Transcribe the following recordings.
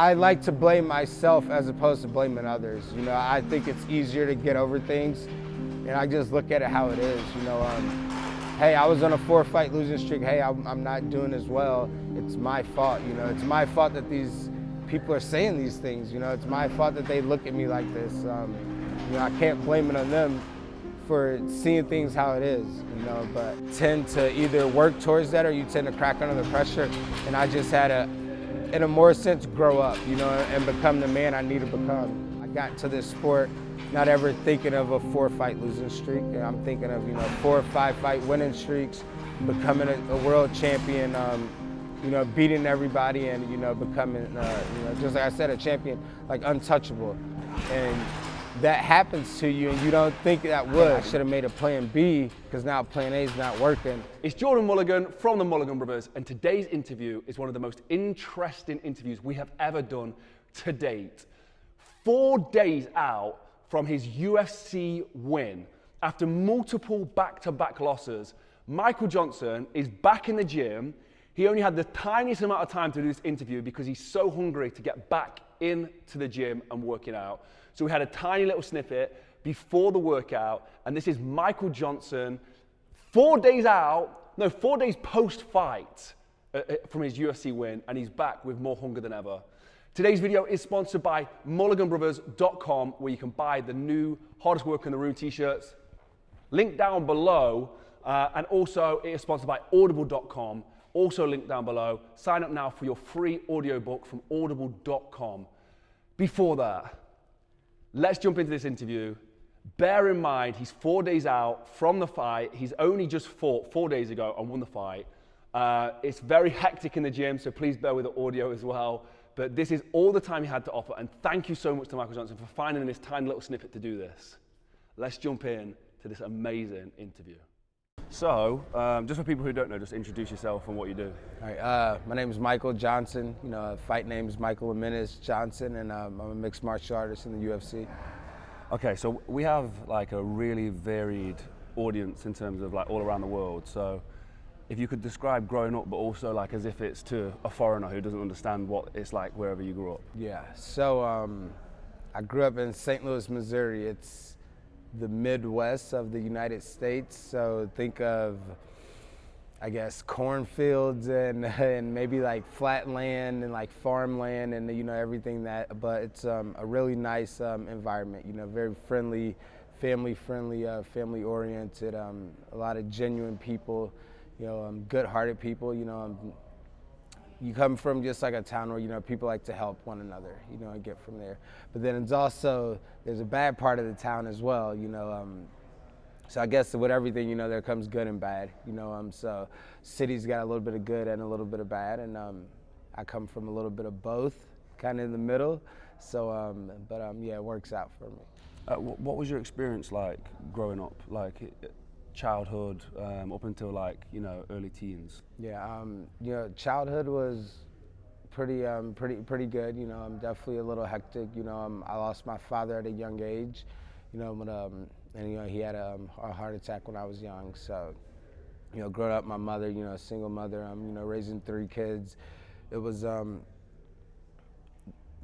I like to blame myself as opposed to blaming others. You know, I think it's easier to get over things, and I just look at it how it is. You know, hey, I was on a 4-fight losing streak. Hey, I'm not doing as well. It's my fault. You know, it's my fault that these people are saying these things. You know, it's my fault that they look at me like this. You know, I can't blame it on them for seeing things how it is, you know, but tend to either work towards that or you tend to crack under the pressure. And I just had to, in a more sense, grow up, you know, and become the man I need to become. I got into this sport not ever thinking of a 4-fight losing streak. I'm thinking of, you know, 4 or 5-fight winning streaks, becoming a world champion, you know, beating everybody and, you know, becoming, you know, just like I said, a champion, like untouchable. And that happens to you and you don't think that would. I should have made a plan B because now plan A is not working. It's Jordan Mulligan from the Mulliganbrothers, and today's interview is one of the most interesting interviews we have ever done to date. 4 days out from his UFC win, after multiple back-to-back losses, Michael Johnson is back in the gym. He only had the tiniest amount of time to do this interview because he's so hungry to get back into the gym and working out. So we had a tiny little snippet before the workout, and this is Michael Johnson 4 days post-fight from his UFC win, and he's back with more hunger than ever. Today's video is sponsored by Mulliganbrothers.com, where you can buy the new Hardest Work in the Room t-shirts. Link down below, and also it is sponsored by Audible.com, also linked down below. Sign up now for your free audiobook from Audible.com. Before that, let's jump into this interview. Bear in mind, he's 4 days out from the fight. He's only just fought 4 days ago and won the fight. It's very hectic in the gym, so please bear with the audio as well. But this is all the time he had to offer, and thank you so much to Michael Johnson for finding this tiny little snippet to do this. Let's jump in to this amazing interview. So, just for people who don't know, just introduce yourself and what you do. All right, my name is Michael Johnson. You know, fight name is Michael Jimenez Johnson, and I'm a mixed martial artist in the UFC. Okay, so we have like a really varied audience in terms of like all around the world. So, if you could describe growing up, but also like as if it's to a foreigner who doesn't understand what it's like wherever you grew up. Yeah, so I grew up in St. Louis, Missouri. It's the Midwest of the United States, so think of, I guess, cornfields and maybe like flat land and like farmland and, you know, everything that, but it's a really nice environment, you know, very friendly, family-friendly, family-oriented, a lot of genuine people, you know, good-hearted people, you know. You come from just like a town where, you know, people like to help one another, you know, and get from there. But then it's also, there's a bad part of the town as well, you know. So I guess with everything, you know, there comes good and bad, you know. So city's got a little bit of good and a little bit of bad, and I come from a little bit of both, kind of in the middle. So, yeah, it works out for me. What was your experience like growing up? Like, childhood up until like, you know, early teens? Yeah, you know, childhood was pretty good. You know, I'm definitely a little hectic. You know, I lost my father at a young age. You know, when, and you know, he had a heart attack when I was young. So, you know, growing up, my mother, you know, a single mother. You know, raising 3 kids. It was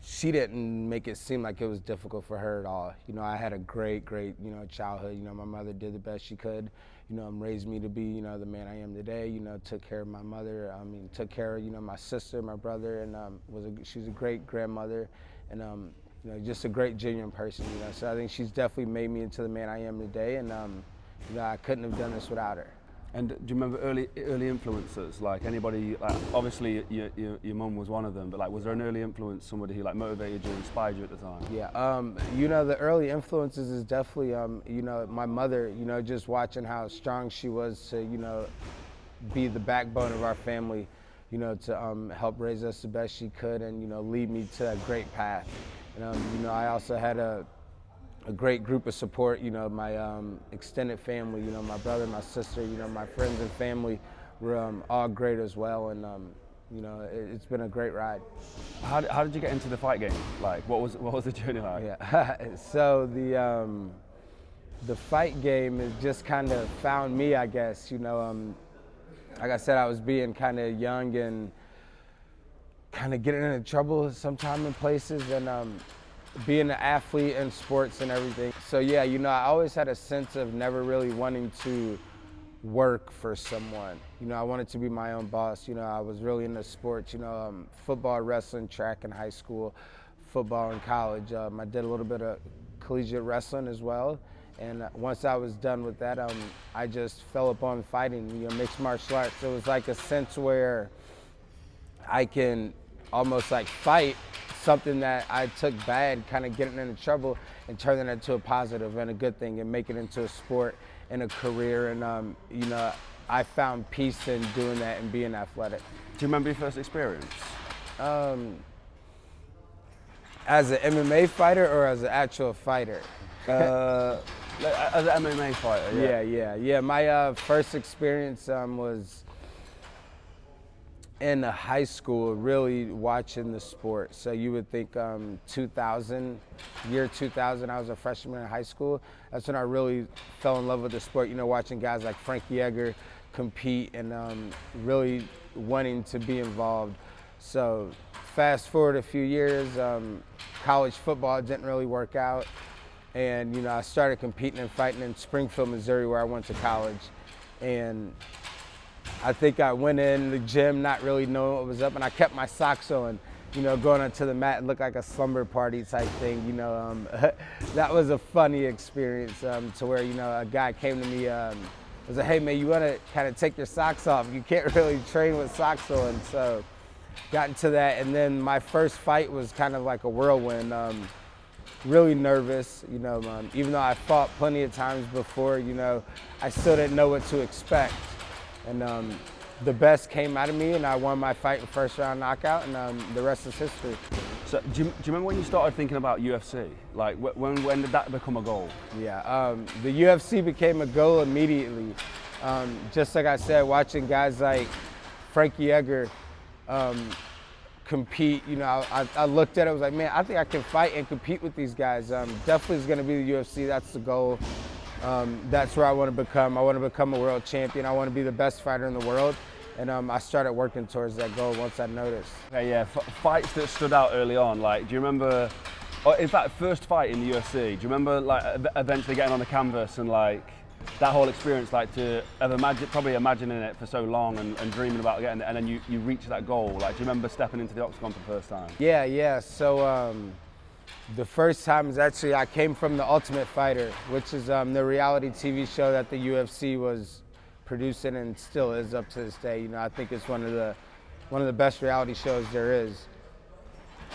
she didn't make it seem like it was difficult for her at all. You know, I had a great, you know, childhood. You know, my mother did the best she could, you know, raised me to be, you know, the man I am today. You know, took care of my mother. I mean, took care of, you know, my sister, my brother, and she's a great grandmother, and you know, just a great, genuine person. You know, so I think she's definitely made me into the man I am today, and you know, I couldn't have done this without her. And do you remember early influences? Like anybody, like obviously your mum was one of them, but like was there an early influence, somebody who like motivated you, inspired you at the time? Yeah, you know, the early influences is definitely, you know, my mother, you know, just watching how strong she was to, you know, be the backbone of our family, you know, to help raise us the best she could and, you know, lead me to a great path. And, you know, I also had a great group of support, you know, my extended family, you know, my brother, my sister, you know, my friends and family were all great as well, and you know, it's been a great ride. How did you get into the fight game? Like, what was the journey like? Yeah, so the fight game has just kind of found me, I guess. You know, like I said, I was being kind of young and kind of getting into trouble sometime in places, and being an athlete in sports and everything. So yeah, you know, I always had a sense of never really wanting to work for someone. You know, I wanted to be my own boss. You know, I was really into sports, you know, football, wrestling, track in high school, football in college. I did a little bit of collegiate wrestling as well. And once I was done with that, I just fell upon fighting, you know, mixed martial arts. It was like a sense where I can almost like fight something that I took bad, kind of getting into trouble, and turn it into a positive and a good thing, and make it into a sport and a career. And you know, I found peace in doing that and being athletic. Do you remember your first experience? As an MMA fighter or as an actual fighter? As an MMA fighter, Yeah. My first experience was in high school, really watching the sport. So you would think 2000, year 2000, I was a freshman in high school. That's when I really fell in love with the sport, you know, watching guys like Frankie Edgar compete and really wanting to be involved. So fast forward a few years, college football didn't really work out. And, you know, I started competing and fighting in Springfield, Missouri, where I went to college. And I think I went in the gym not really knowing what was up, and I kept my socks on, you know, going onto the mat. It looked like a slumber party type thing, you know. That was a funny experience to where, you know, a guy came to me, was like, hey man, you wanna kind of take your socks off? You can't really train with socks on. So got into that, and then my first fight was kind of like a whirlwind. Really nervous, you know, even though I fought plenty of times before, you know, I still didn't know what to expect. And the best came out of me, and I won my fight in first round knockout, and the rest is history. So do you remember when you started thinking about UFC? Like when did that become a goal? Yeah, the UFC became a goal immediately. Just like I said, watching guys like Frankie Edgar compete, you know, I looked at it, I was like, man, I think I can fight and compete with these guys. Definitely is gonna be the UFC, that's the goal. That's where I want to become. I want to become a world champion. I want to be the best fighter in the world. And I started working towards that goal once I noticed. Okay, yeah, fights that stood out early on, like, do you remember, or in fact, first fight in the UFC, do you remember like eventually getting on the canvas and like that whole experience, like to have probably imagining it for so long and dreaming about getting it, and then you reach that goal? Like, do you remember stepping into the octagon for the first time? Yeah. So the first time is actually, I came from The Ultimate Fighter, which is the reality TV show that the UFC was producing and still is up to this day. You know, I think it's one of the best reality shows there is.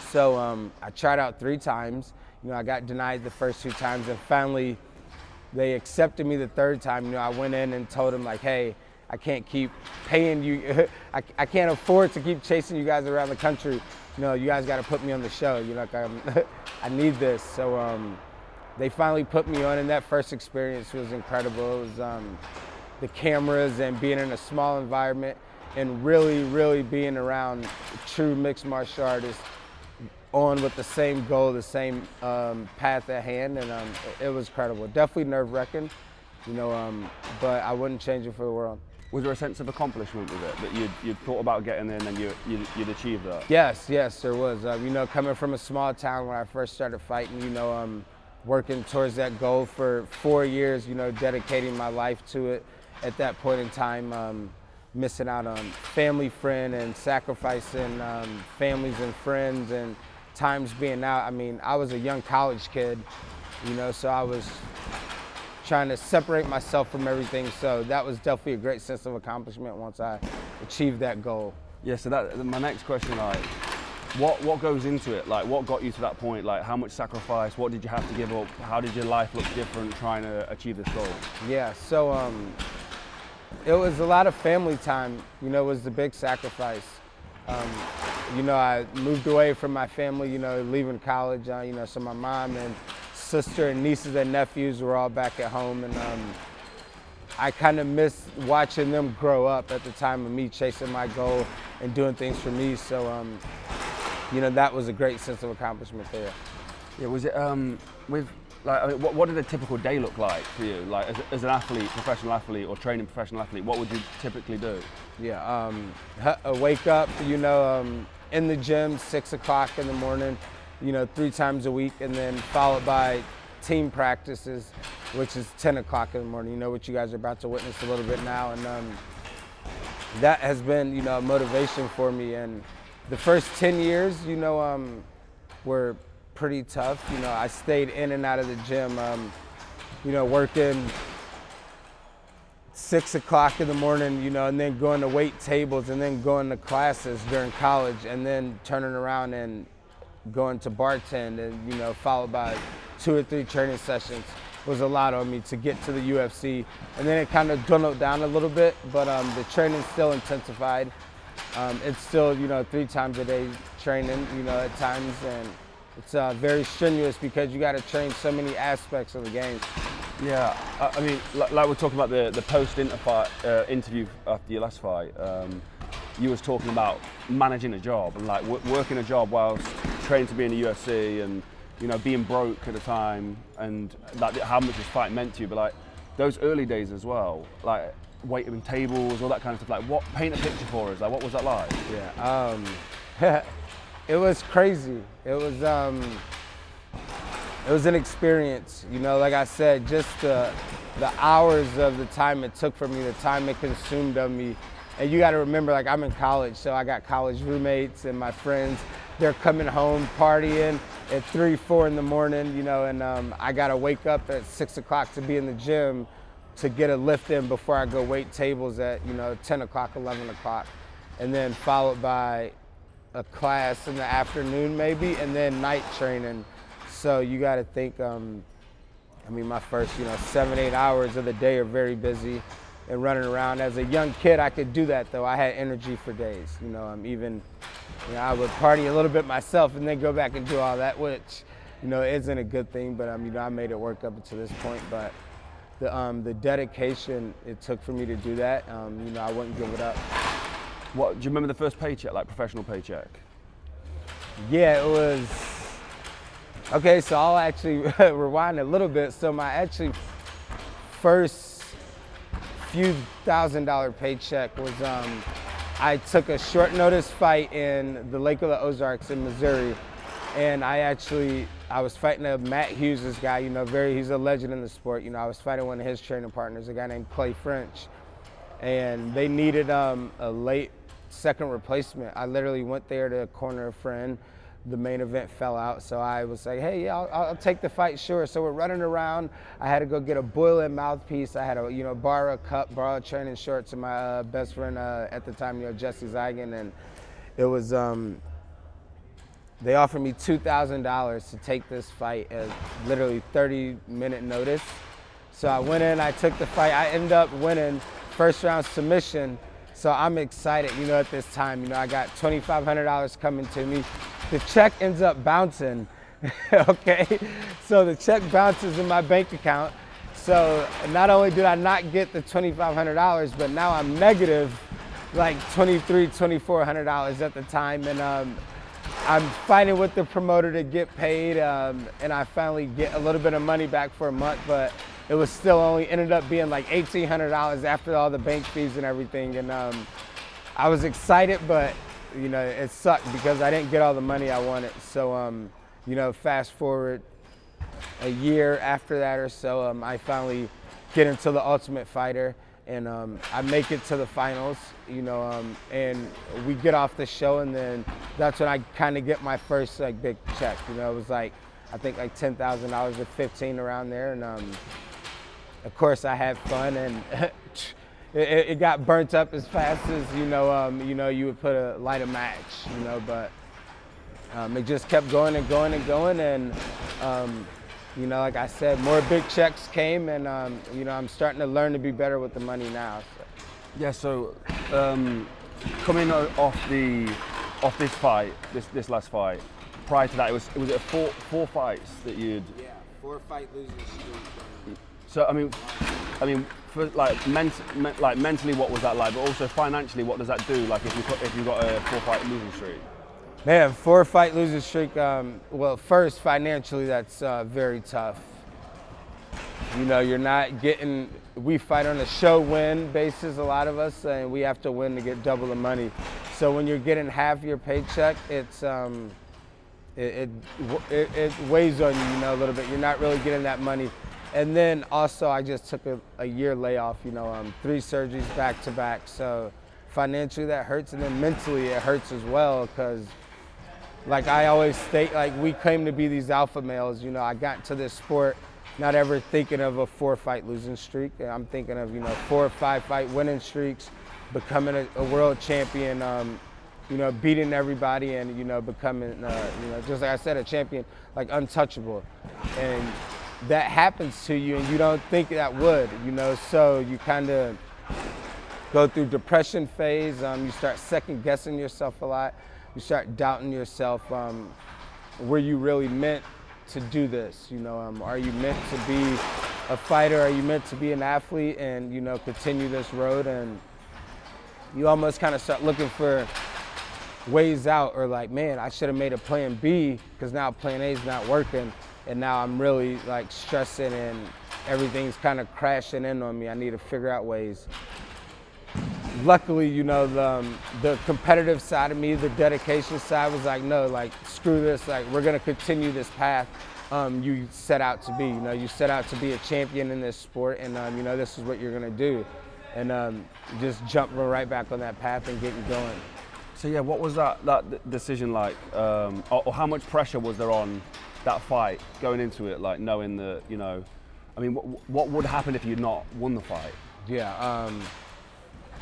So I tried out 3 times. You know, I got denied the first 2 times, and finally they accepted me the 3rd time. You know, I went in and told them like, hey, I can't keep paying you. I can't afford to keep chasing you guys around the country. You know, you guys got to put me on the show. You know, like I need this. So they finally put me on, and that first experience was incredible. It was the cameras and being in a small environment and really being around true mixed martial artists on with the same goal, the same path at hand, and it was incredible. Definitely nerve-wracking, you know, but I wouldn't change it for the world. Was there a sense of accomplishment with it, that you'd thought about getting there and then you'd achieved that? Yes, there was. You know, coming from a small town when I first started fighting, you know, working towards that goal for 4 years, you know, dedicating my life to it at that point in time, missing out on family, friend, and sacrificing families and friends and times being out. I mean, I was a young college kid, you know, so I was trying to separate myself from everything. So that was definitely a great sense of accomplishment once I achieved that goal. Yeah, so my next question, like, what goes into it? Like, what got you to that point? Like, how much sacrifice? What did you have to give up? How did your life look different trying to achieve this goal? Yeah, so it was a lot of family time, you know, was the big sacrifice. You know, I moved away from my family, you know, leaving college, you know, so my mom and sister and nieces and nephews were all back at home, and I kind of missed watching them grow up at the time of me chasing my goal and doing things for me. So, you know, that was a great sense of accomplishment there. Yeah, was it with, like, I mean, what did a typical day look like for you? Like, as an athlete, professional athlete, or training professional athlete, what would you typically do? Yeah, wake up, you know, in the gym 6 o'clock in the morning, 3 times a week, and then followed by team practices, which is 10 o'clock in the morning, what you guys are about to witness a little bit now. And that has been, a motivation for me. And the first 10 years, were pretty tough. I stayed in and out of the gym, working 6 o'clock in the morning, and then going to weight tables and then going to classes during college and then turning around and going to bartend and, followed by 2 or 3 training sessions was a lot on me to get to the UFC. And then it kind of dwindled down a little bit, but the training still intensified. It's still, 3 times a day training, at times, and it's very strenuous because you got to train so many aspects of the game. Yeah, I mean, like we're talking about the post-interview after your last fight, you was talking about managing a job and like working a job whilst training to be in the UFC and, being broke at the time and like how much this fight meant to you. But like those early days as well, like waiting tables, all that kind of stuff. Like, paint a picture for us. Like, what was that like? Yeah, it was crazy. It was an experience. Like I said, just the hours of the time it took for me, the time it consumed of me. And you got to remember, like, I'm in college, so I got college roommates and my friends. They're coming home partying at 3, 4 in the morning, and I got to wake up at 6 o'clock to be in the gym to get a lift in before I go wait tables at, 10 o'clock, 11 o'clock. And then followed by a class in the afternoon maybe, and then night training. So you got to think, my first, 7, 8 hours of the day are very busy and running around. As a young kid, I could do that though. I had energy for days, I would party a little bit myself and then go back and do all that, which, isn't a good thing, but I made it work up until this point. But the dedication it took for me to do that, I wouldn't give it up. What, do you remember the first paycheck, like professional paycheck? Yeah, it was, okay, so I'll actually rewind a little bit. So my actually first few $1,000 paycheck was, I took a short notice fight in the Lake of the Ozarks in Missouri. And I was fighting a Matt Hughes, this guy, he's a legend in the sport. I was fighting one of his training partners, a guy named Clay French. And they needed a late second replacement. I literally went there to corner a friend. The main event fell out, so I was like, hey, yeah, I'll take the fight, sure. So we're running around. I had to go get a boil-in mouthpiece. I had to, borrow a cup, borrow training shorts, and my best friend at the time, Jesse Zygan, and it was, they offered me $2,000 to take this fight at literally 30-minute notice. So I went in, I took the fight. I ended up winning first round submission. So I'm excited, at this time, I got $2,500 coming to me. The check ends up bouncing, okay? So the check bounces in my bank account. So not only did I not get the $2,500, but now I'm negative like $2,400 at the time. And I'm fighting with the promoter to get paid, and I finally get a little bit of money back for a month, but it was still only ended up being like $1,800 after all the bank fees and everything. And I was excited, but it sucked because I didn't get all the money I wanted. So fast forward a year after that or so, I finally get into the Ultimate Fighter, and I make it to the finals, and we get off the show, and then that's when I kind of get my first like big check. It was like, I think like $10,000 or 15 around there, and of course I had fun, and it got burnt up as fast as you would light a match, but it just kept going and going and going, and like I said, more big checks came, and I'm starting to learn to be better with the money now. So. Yeah. So coming off this fight, this last fight, prior to that, it was four fights that you'd. Yeah, 4-fight losing streak. So I mean, for like mentally, what was that like? But also financially, what does that do? Like if you got a 4-fight losing streak. Man, 4-fight losing streak. Well, first financially, that's very tough. You're not getting we fight on a show-win basis, a lot of us, and we have to win to get double the money. So when you're getting half your paycheck, it's it weighs on you, you know, a little bit. You're not really getting that money. And then also, I just took a year layoff, you know, 3 surgeries back to back. So financially that hurts, and then mentally it hurts as well, because like I always state, like we claim to be these alpha males. You know, I got into this sport not ever thinking of a 4-fight losing streak. I'm thinking of, you know, 4 or 5 fight winning streaks, becoming a world champion, you know, beating everybody, and, you know, becoming, you know, just like I said, a champion, like untouchable. And that happens to you, and you don't think that would, you know, so you kind of go through depression phase. You start second guessing yourself a lot. You start doubting yourself. Were you really meant to do this? You know, are you meant to be a fighter? Are you meant to be an athlete and, you know, continue this road? And you almost kind of start looking for ways out, or like, man, I should have made a plan B, because now plan A is not working, and now I'm really like stressing and everything's kind of crashing in on me. I need to figure out ways. Luckily, you know, the competitive side of me, the dedication side was like, no, like, screw this, like, we're gonna continue this path you set out to be. You know, you set out to be a champion in this sport, and you know, this is what you're gonna do. And just jumping right back on that path and getting going. So yeah, what was that decision like? Or how much pressure was there on that fight going into it, like knowing that, you know, I mean, what would happen if you'd not won the fight? Yeah.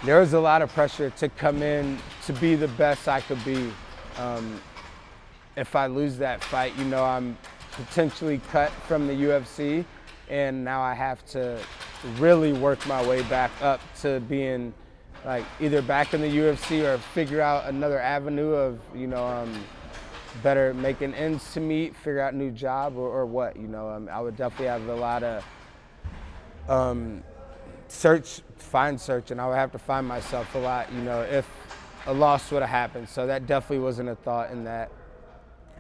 There was a lot of pressure to come in to be the best I could be. If I lose that fight, you know, I'm potentially cut from the UFC, and now I have to really work my way back up to being like either back in the UFC or figure out another avenue of, you know, better making ends to meet, figure out a new job, or what, you know. I would definitely have a lot of search, and I would have to find myself a lot, you know, if a loss would have happened. So that definitely wasn't a thought in that.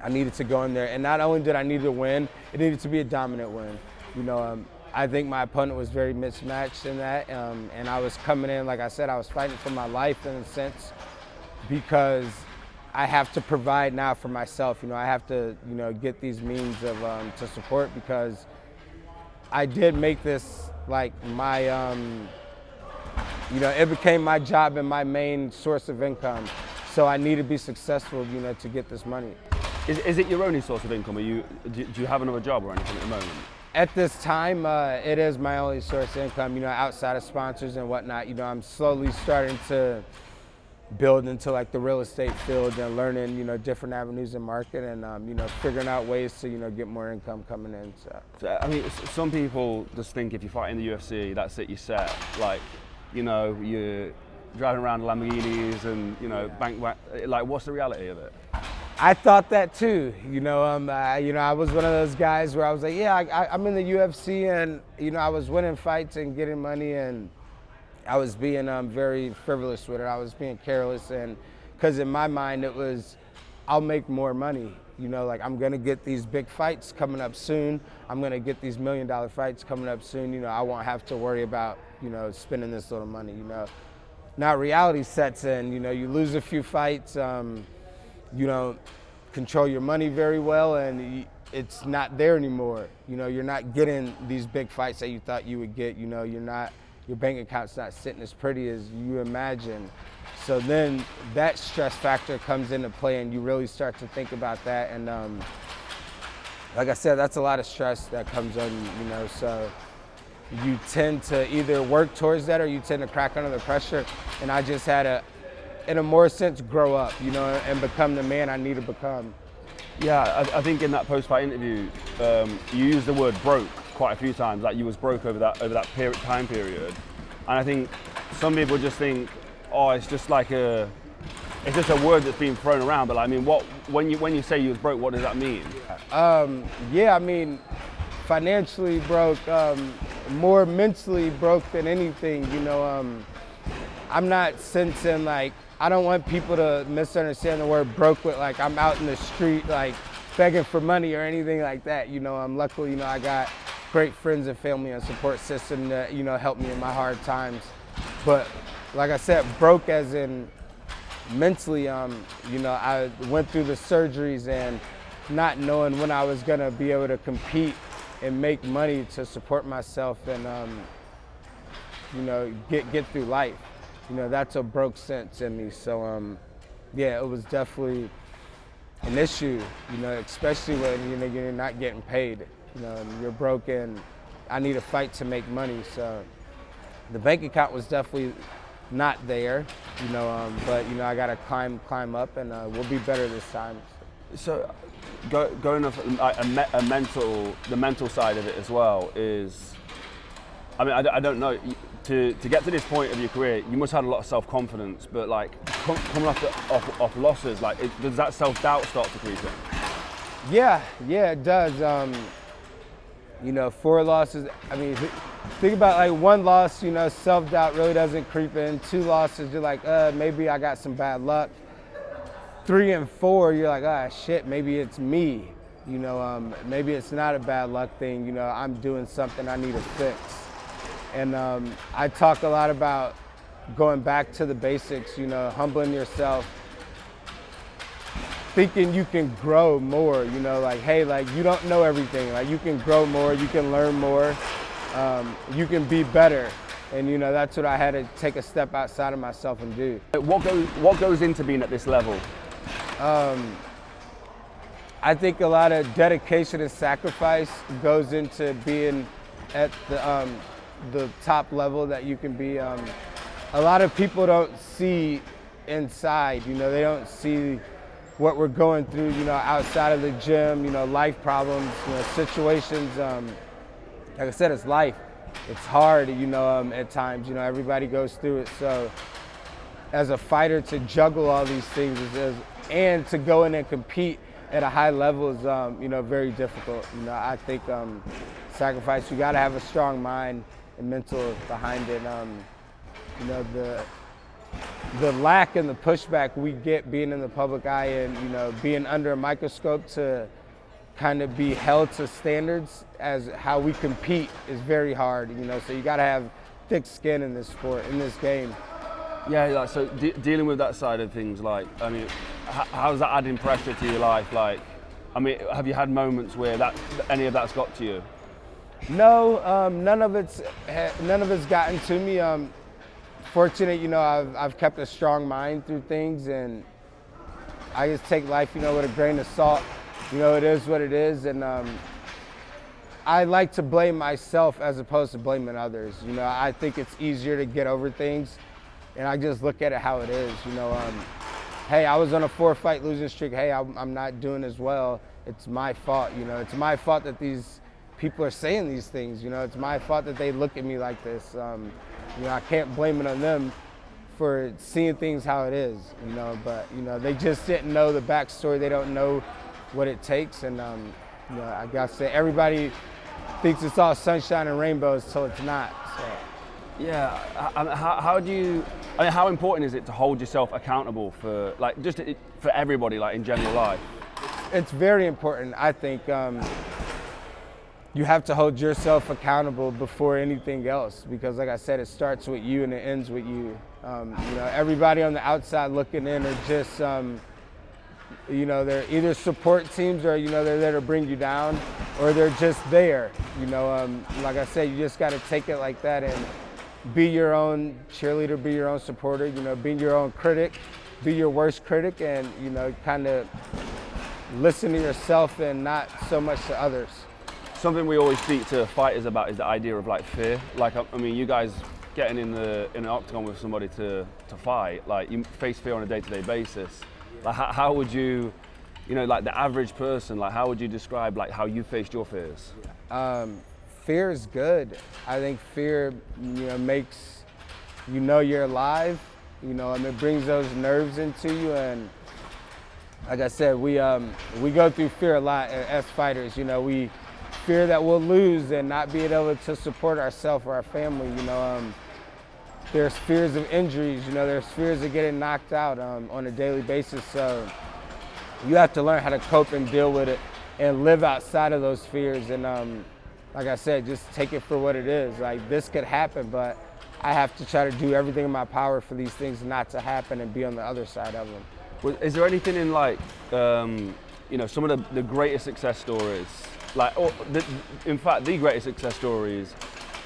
I needed to go in there, and not only did I need to win, it needed to be a dominant win. You know, I think my opponent was very mismatched in that, and I was coming in, like I said, I was fighting for my life in a sense, because I have to provide now for myself. You know, I have to, you know, get these means of to support, because I did make this like my, you know, it became my job and my main source of income. So I need to be successful, you know, to get this money. Is it your only source of income? Do you have another job or anything at the moment? At this time, it is my only source of income, you know, outside of sponsors and whatnot. You know, I'm slowly starting to build into like the real estate field and learning, you know, different avenues in market, and you know, figuring out ways to, you know, get more income coming in. So I mean, some people just think if you fight in the UFC, that's it, you're set. Like, you know, you're driving around Lamborghinis and, you know, like, what's the reality of it? I thought that too. You know, you know, I was one of those guys where I was like, yeah, I'm in the UFC, and, you know, I was winning fights and getting money, and I was being very frivolous with it. I was being careless, and because in my mind it was, I'll make more money. You know, like, I'm gonna get these big fights coming up soon. I'm gonna get these $1 million fights coming up soon. You know, I won't have to worry about, you know, spending this little money, you know. Now reality sets in, you know, you lose a few fights, you don't control your money very well, and it's not there anymore. You know, you're not getting these big fights that you thought you would get. You know, your bank account's not sitting as pretty as you imagine. So then that stress factor comes into play, and you really start to think about that. And like I said, that's a lot of stress that comes on you, you know, so you tend to either work towards that or you tend to crack under the pressure. And I just had to, in a more sense, grow up, you know, and become the man I need to become. Yeah, I think in that post-fight interview, you used the word broke quite a few times, like you was broke over that time period. And I think some people just think, oh, it's just a word that's being thrown around. But I mean, when you say you was broke, what does that mean? Yeah, I mean, financially broke, more mentally broke than anything. You know, I'm not sensing like, I don't want people to misunderstand the word broke with like I'm out in the street like begging for money or anything like that. You know, luckily, you know, I got great friends and family and support system that, you know, helped me in my hard times. But like I said, broke as in mentally, you know, I went through the surgeries and not knowing when I was gonna be able to compete and make money to support myself and, you know, get through life. You know, that's a broke sense in me. So, yeah, it was definitely an issue, you know, especially when, you know, you're not getting paid. You know, and you're broke and I need a fight to make money. So the bank account was definitely not there, you know, but, you know, I got to climb up and we'll be better this time. So going off the mental side of it as well is, I mean, I don't know, to get to this point of your career, you must have had a lot of self-confidence, but like coming off losses, like does that self-doubt start to creep in? Yeah, it does. You know, 4 losses, I mean, think about like 1 loss, you know, self-doubt really doesn't creep in. 2 losses, you're like, maybe I got some bad luck. 3 and 4, you're like, ah, shit, maybe it's me. You know, maybe it's not a bad luck thing. You know, I'm doing something I need to fix. And I talk a lot about going back to the basics, you know, humbling yourself, thinking you can grow more, you know, like, hey, like, you don't know everything. Like, you can grow more, you can learn more, you can be better. And, you know, that's what I had to take a step outside of myself and do. What goes into being at this level? I think a lot of dedication and sacrifice goes into being at the top level that you can be. A lot of people don't see inside, you know, they don't see what we're going through, you know, outside of the gym, you know, life problems, you know, situations. Like I said, it's life. It's hard, you know, at times, you know, everybody goes through it. So as a fighter, to juggle all these things and to go in and compete at a high level is, you know, very difficult. You know, I think sacrifice, you got to have a strong mind and mental behind it. You know, the lack and the pushback we get being in the public eye and, you know, being under a microscope to kind of be held to standards as how we compete is very hard, you know, so you got to have thick skin in this sport, in this game. Yeah, like, so dealing with that side of things, like, I mean, how's that adding pressure to your life? Like, I mean, have you had moments where any of that's got to you? No, none of it's gotten to me. Fortunate, you know, I've kept a strong mind through things, and I just take life, you know, with a grain of salt. You know, it is what it is, and I like to blame myself as opposed to blaming others. You know, I think it's easier to get over things, and I just look at it how it is. You know, hey, I was on a 4-fight losing streak. Hey, I'm not doing as well. It's my fault. You know, it's my fault that these people are saying these things. You know, it's my fault that they look at me like this. You know, I can't blame it on them for seeing things how it is, you know, but, you know, they just didn't know the backstory. They don't know what it takes. And, you know, I gotta say, everybody thinks it's all sunshine and rainbows till it's not. So. Yeah, how do you, I mean, how important is it to hold yourself accountable for, like, just for everybody, like, in general life? It's very important, I think. You have to hold yourself accountable before anything else, because like I said, it starts with you and it ends with you. You know, everybody on the outside looking in are just, you know, they're either support teams or, you know, they're there to bring you down, or they're just there. You know, like I said, you just got to take it like that and be your own cheerleader, be your own supporter, you know, be your own critic, be your worst critic, and, you know, kind of listen to yourself and not so much to others. Something we always speak to fighters about is the idea of, like, fear. Like, I mean, you guys getting in an octagon with somebody to fight, like, you face fear on a day-to-day basis. Like, how would you, you know, like the average person, like, how would you describe, like, how you faced your fears? Fear is good. I think fear, you know, makes you know you're alive. You know, and it brings those nerves into you. And like I said, we go through fear a lot as fighters. You know, we fear that we'll lose and not be able to support ourselves or our family. You know, there's fears of injuries. You know, there's fears of getting knocked out on a daily basis. So you have to learn how to cope and deal with it and live outside of those fears. And like I said, just take it for what it is. Like, this could happen, but I have to try to do everything in my power for these things not to happen and be on the other side of them. Is there anything in like, you know, some of the greatest success stories, like, in fact, the greatest success stories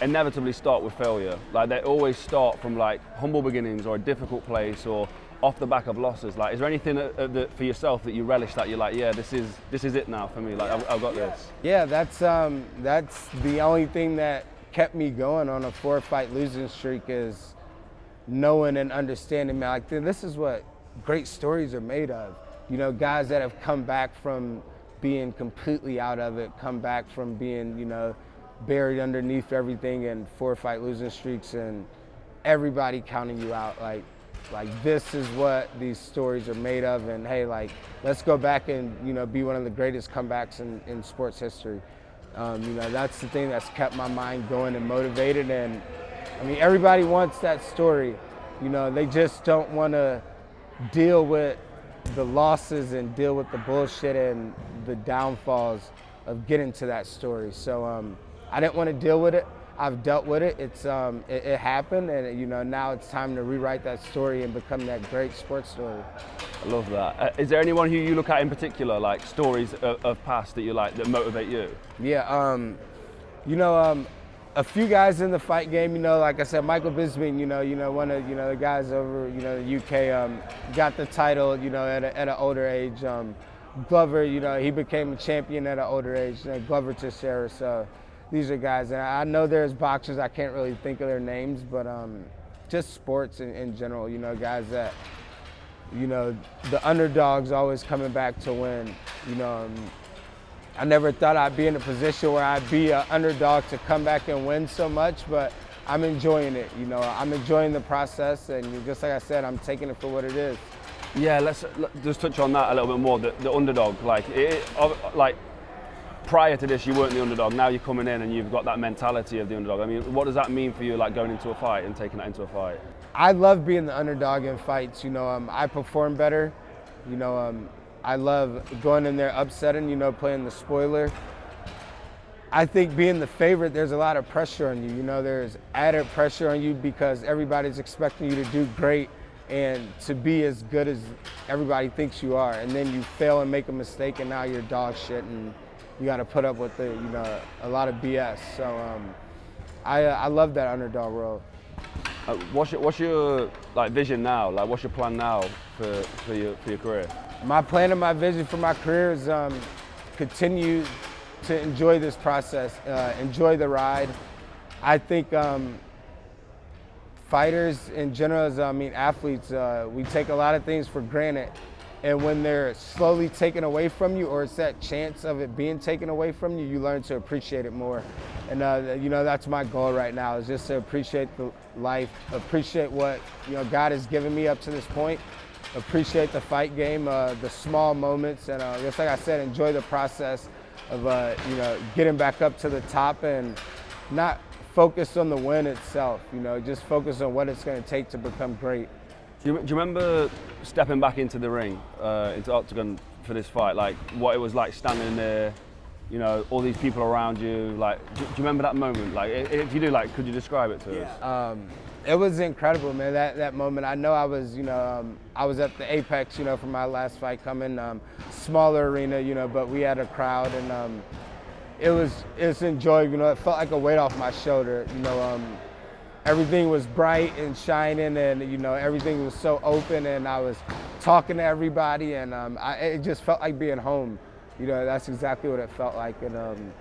inevitably start with failure. Like, they always start from like humble beginnings or a difficult place or off the back of losses. Like, is there anything for yourself that you relish, that you're like, yeah, this is it now for me, like, I've got this? Yeah, that's the only thing that kept me going on a 4-fight losing streak, is knowing and understanding, man, like, this is what great stories are made of. You know, guys that have come back from being completely out of it, come back from being, you know, buried underneath everything, and 4-fight losing streaks and everybody counting you out. Like this is what these stories are made of, and hey, like, let's go back and, you know, be one of the greatest comebacks in sports history. You know, that's the thing that's kept my mind going and motivated. And I mean, everybody wants that story. You know, they just don't want to deal with the losses and deal with the bullshit and the downfalls of getting to that story. So I didn't want to deal with it. I've dealt with it. It happened, and you know, now it's time to rewrite that story and become that great sports story. I love that. Is there anyone who you look at in particular, like stories of past that you like, that motivate you? Yeah, you know, a few guys in the fight game. You know, like I said, Michael Bisping. You know, one of the guys over, you know, the UK, got the title, you know, at an older age. Glover, you know, he became a champion at an older age. You know, Glover Teixeira. So these are guys, and I know there's boxers, I can't really think of their names, but just sports in general, you know, guys that, you know, the underdogs always coming back to win. You know, I never thought I'd be in a position where I'd be an underdog to come back and win so much, but I'm enjoying it. You know, I'm enjoying the process, and just like I said, I'm taking it for what it is. Yeah, let's just touch on that a little bit more. The underdog, like, like, prior to this, you weren't the underdog. Now you're coming in and you've got that mentality of the underdog. I mean, what does that mean for you, like, going into a fight and taking that into a fight? I love being the underdog in fights. You know, I perform better. You know, I love going in there upsetting, you know, playing the spoiler. I think being the favorite, there's a lot of pressure on you. You know, there's added pressure on you because everybody's expecting you to do great and to be as good as everybody thinks you are. And then you fail and make a mistake, and now you're dog shit, and you got to put up with a lot of BS. So I love that underdog role. What's your like vision now? Like, what's your plan now for your career? My plan and my vision for my career is continue to enjoy this process, enjoy the ride. I think fighters in general, athletes, we take a lot of things for granted. And when they're slowly taken away from you, or it's that chance of it being taken away from you, you learn to appreciate it more. And you know, that's my goal right now, is just to appreciate the life, appreciate what, you know, God has given me up to this point, appreciate the fight game, the small moments, and just like I said, enjoy the process of you know, getting back up to the top, and not focus on the win itself. You know, just focus on what it's going to take to become great. Do you remember stepping back into the ring, into octagon for this fight? Like, what it was like standing there, you know, all these people around you. Like, do you remember that moment? Like, if you do, like, could you describe it to us? It was incredible, man. That moment. I know I was, you know, I was at the apex, you know, for my last fight coming. Smaller arena, you know, but we had a crowd, and it's enjoyable. You know, it felt like a weight off my shoulder. You know, everything was bright and shining, and you know, everything was so open, and I was talking to everybody, and it just felt like being home. You know, that's exactly what it felt like, and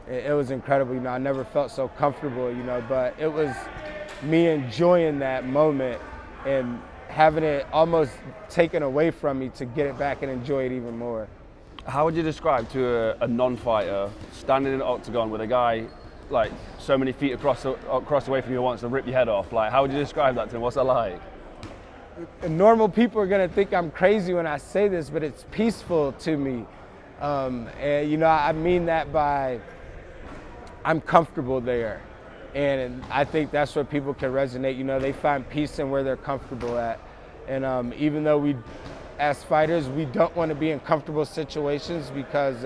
it was incredible. You know, I never felt so comfortable. You know, but it was me enjoying that moment and having it almost taken away from me to get it back and enjoy it even more. How would you describe to a non-fighter standing in an octagon with a guy like so many feet across away from you wants to rip your head off? Like, how would you describe that to him? What's that like? Normal people are gonna think I'm crazy when I say this, but it's peaceful to me. And you know, I mean that by I'm comfortable there. And I think that's where people can resonate. You know, they find peace in where they're comfortable at. And even though as fighters, we don't want to be in comfortable situations, because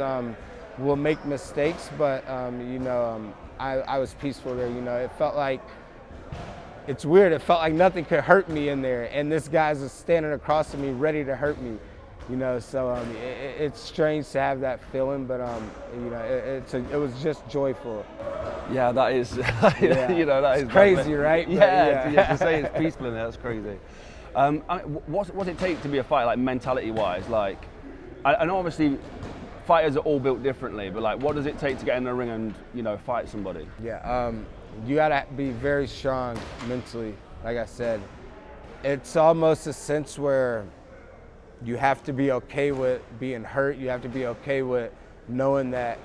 will make mistakes, but you know, I was peaceful there. You know, it felt like, it's weird. It felt like nothing could hurt me in there, and this guy's just standing across from me, ready to hurt me. You know, so it's strange to have that feeling, but you know, it was just joyful. Yeah, that is. Yeah. You know, that is crazy, right? Yeah, yeah. To say it's peaceful in there, that's crazy. I mean, what's it take to be a fighter, like mentality-wise? Like, I know obviously fighters are all built differently, but like, what does it take to get in the ring and, you know, fight somebody? Yeah, you gotta be very strong mentally. Like I said, it's almost a sense where you have to be okay with being hurt. You have to be okay with knowing that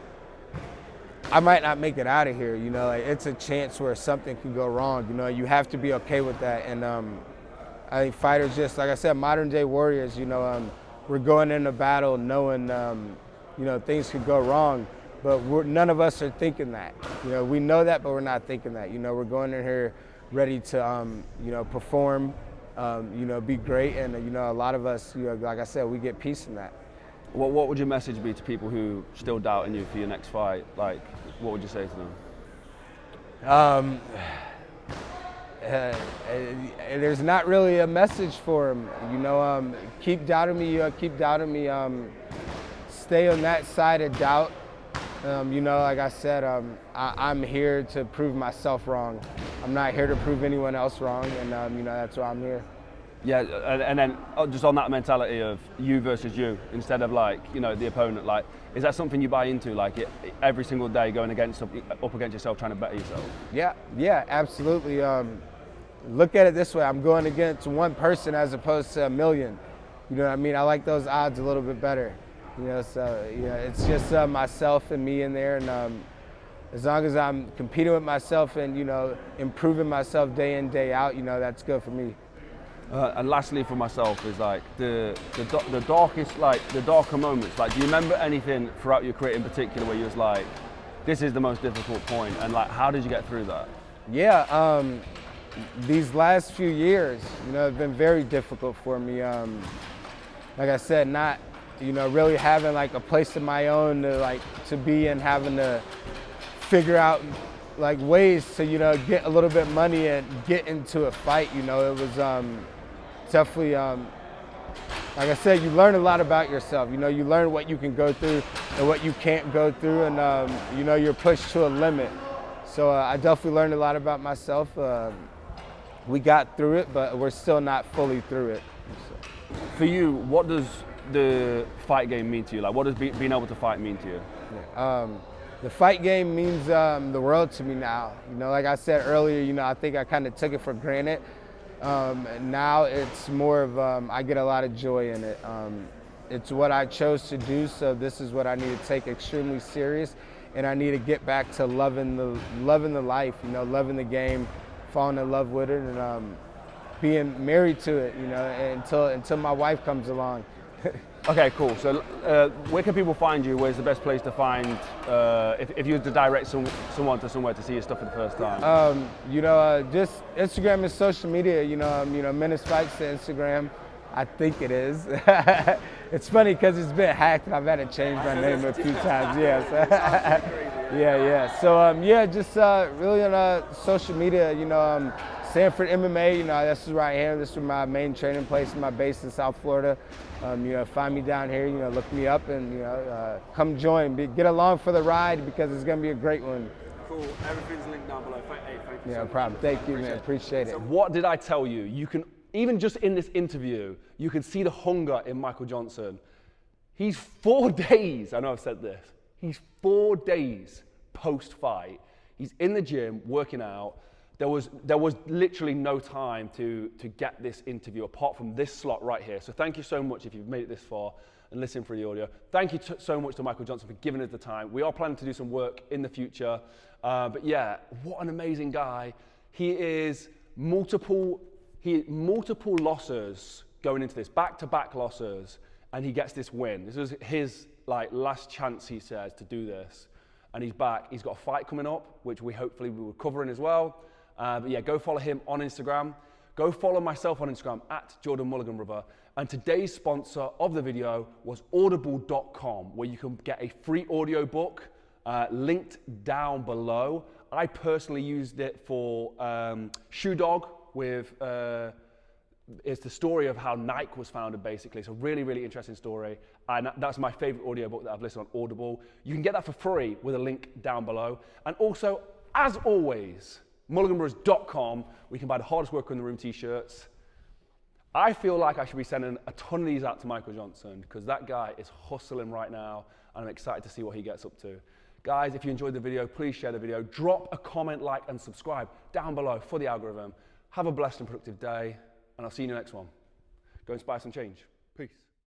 I might not make it out of here. You know, like, it's a chance where something can go wrong. You know, you have to be okay with that. And I think fighters, just like I said, modern day warriors, you know, we're going into battle knowing, you know, things could go wrong, but none of us are thinking that. You know, we know that, but we're not thinking that. You know, we're going in here ready to, you know, perform, you know, be great, and you know, a lot of us, you know, like I said, we get peace in that. What would your message be to people who still doubt in you for your next fight? Like, what would you say to them? There's not really a message for them. You know, keep doubting me. Keep doubting me. Stay on that side of doubt. You know, like I said, I'm here to prove myself wrong. I'm not here to prove anyone else wrong, and you know, that's why I'm here. Yeah, and then just on that mentality of you versus you, instead of like, you know, the opponent, like, is that something you buy into, like every single day going up against yourself, trying to better yourself? Yeah, absolutely. Look at it this way, I'm going against one person as opposed to a million. You know what I mean? I like those odds a little bit better. You know, so you know, it's just myself and me in there, and as long as I'm competing with myself and, you know, improving myself day in, day out, you know, that's good for me. And lastly, for myself, is like the darkest, like the darker moments. Like, do you remember anything throughout your career in particular where you was like, this is the most difficult point, and like, how did you get through that? Yeah, these last few years, you know, have been very difficult for me. Like I said, not, you know, really having like a place of my own to be in, having to figure out like ways to, you know, get a little bit of money and get into a fight. You know, it was definitely, like I said, you learn a lot about yourself. You know, you learn what you can go through and what you can't go through, and you know, you're pushed to a limit. So I definitely learned a lot about myself. We got through it, but we're still not fully through it. So. For you, what does the fight game mean to you? Like, what does being able to fight mean to you? Yeah, the fight game means the world to me now. You know, like I said earlier, you know, I think I kind of took it for granted. Now it's more of, I get a lot of joy in it. It's what I chose to do, so this is what I need to take extremely serious, and I need to get back to loving the life, you know, loving the game, falling in love with it, and being married to it, you know, until my wife comes along. Okay, cool. So where can people find you? Where's the best place to find, if you were to direct someone to somewhere to see your stuff for the first time? You know, just Instagram and social media, you know, Menace Fights to Instagram. I think it is. It's funny because it's been hacked and I've had to change my name a few times. Yeah, so yeah. So yeah, just really on social media, you know, Sanford MMA, you know, this is where I am. This is my main training place, my base in South Florida. You know, find me down here, you know, look me up, and, you know, come join, get along for the ride, because it's going to be a great one. Cool. Everything's linked down below. Thank you. Yeah, no problem. Thank you, man. Appreciate it. So what did I tell you? You can, even just in this interview, you can see the hunger in Michael Johnson. He's 4 days, I know I've said this, he's 4 days post-fight. He's in the gym, working out. There was literally no time to get this interview apart from this slot right here. So thank you so much if you've made it this far and listened through the audio. Thank you so much to Michael Johnson for giving us the time. We are planning to do some work in the future. But yeah, what an amazing guy. He is multiple losses going into this, back-to-back losses, and he gets this win. This is his last chance, he says, to do this. And he's back. He's got a fight coming up, which we hopefully will be covering as well. But yeah, go follow him on Instagram. Go follow myself on Instagram at Jordan Mulliganbrother. And today's sponsor of the video was audible.com, where you can get a free audiobook linked down below. I personally used it for Shoe Dog with, it's the story of how Nike was founded, basically. It's a really, really interesting story. And that's my favorite audiobook that I've listened on Audible. You can get that for free with a link down below. And also, as always, Mulliganbrothers.com, where you can buy the hardest worker in the room t-shirts. I feel like I should be sending a ton of these out to Michael Johnson, because that guy is hustling right now, and I'm excited to see what he gets up to. Guys, if you enjoyed the video, please share the video. Drop a comment, like, and subscribe down below for the algorithm. Have a blessed and productive day, and I'll see you in the next one. Go inspire some change. Peace.